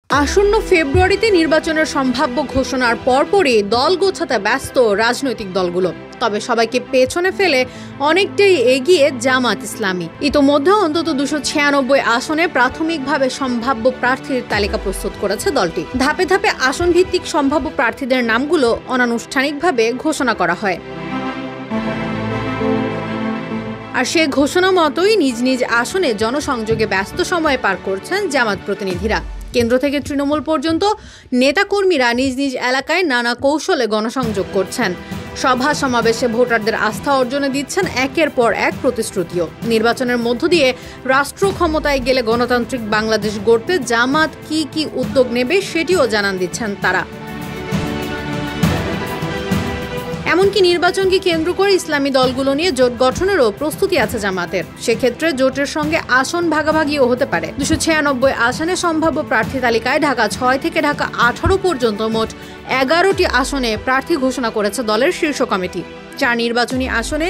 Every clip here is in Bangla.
আসন্ন ফেব্রুয়ারিতে নির্বাচনের সম্ভাব্য ঘোষণার পরপরই দল গোছাতে ব্যস্ত রাজনৈতিক দলগুলো। তবে সবাইকে পেছনে ফেলে অনেকটাই এগিয়ে জামাত ইসলামী। ইতোমধ্যে অন্তত 296 আসনে প্রাথমিকভাবে সম্ভাব্য প্রার্থীর তালিকা প্রস্তুত করেছে দলটি। ধাপে ধাপে আসন ভিত্তিক সম্ভাব্য প্রার্থীদের নামগুলো অনানুষ্ঠানিকভাবে ঘোষণা করা হয়। আর সে ঘোষণা মতোই নিজ নিজ আসনে জনসংযোগে ব্যস্ত সময় পার করছেন জামাত প্রতিনিধিরা। কেন্দ্র থেকে তৃণমূল পর্যন্ত নেতাকর্মীরা নিজ নিজ এলাকায় নানা কৌশলে গণসংযোগ করছেন। সভা সমাবেশে ভোটারদের আস্থা অর্জনে দিচ্ছেন একের পর এক প্রতিশ্রুতিও। নির্বাচনের মধ্য দিয়ে রাষ্ট্র ক্ষমতায় গেলে গণতান্ত্রিক বাংলাদেশ গড়তে জামাত কি কি উদ্যোগ নেবে সেটিও জানান দিচ্ছেন তারা। এমনকি নির্বাচনকে কেন্দ্র করে ইসলামী দলগুলো নিয়ে জোট গঠনেরও প্রস্তুতি আছে জামাতের। সেক্ষেত্রে জোটের সঙ্গে আসন ভাগাভাগিও হতে পারে। 296 আসনে সম্ভাব্য প্রার্থী তালিকায় ঢাকা 6 থেকে ঢাকা 18 পর্যন্ত মোট 11টি আসনে প্রার্থী ঘোষণা করেছে দলের শীর্ষ কমিটি। 4 নির্বাচনী আসনে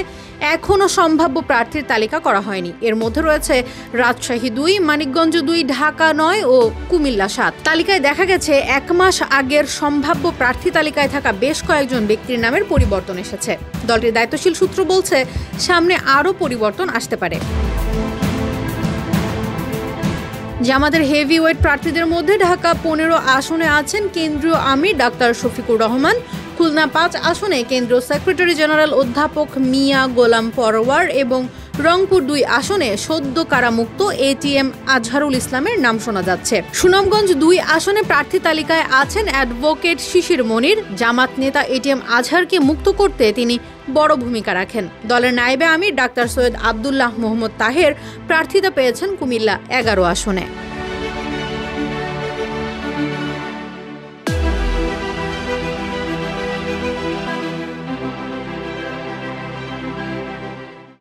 এখনও সম্ভাব্য প্রার্থীর তালিকা করা হয়নি। এর মধ্যে রয়েছে রাজশাহী 2, মানিকগঞ্জ 2, ঢাকা 9 ও কুমিল্লা 7। তালিকায় দেখা গেছে 1 মাস আগের সম্ভাব্য প্রার্থী তালিকায় থাকা বেশ কয়েকজন ব্যক্তির নামের পরিবর্তন এসেছে। দলটির দায়িত্বশীল সূত্র বলছে সামনে আরও পরিবর্তন আসতে পারে। জামাতের হেভিওয়েট প্রার্থীদের মধ্যে ঢাকা 15 আসনে আছেন কেন্দ্রীয় আমির ডাক্তার শফিকুর রহমান, খুলনা 5 আসনে কেন্দ্রীয় সেক্রেটারি জেনারেল অধ্যাপক মিয়া গোলাম পরওয়ার এবং রংপুর 2 আসনে সদ্য কারামুক্ত এটিএম আজহারুল ইসলামের নাম শোনা যাচ্ছে। সুনামগঞ্জ 2 আসনে প্রার্থী তালিকায় আছেন অ্যাডভোকেট শিশির মনির। জামাত নেতা এটিএম আজহারকে মুক্ত করতে তিনি বড় ভূমিকা রাখেন। দলের নায়েবে আমির ডাক্তার সৈয়দ আবদুল্লাহ মোহাম্মদ তাহের প্রার্থিতা পেয়েছেন কুমিল্লা 11 আসনে।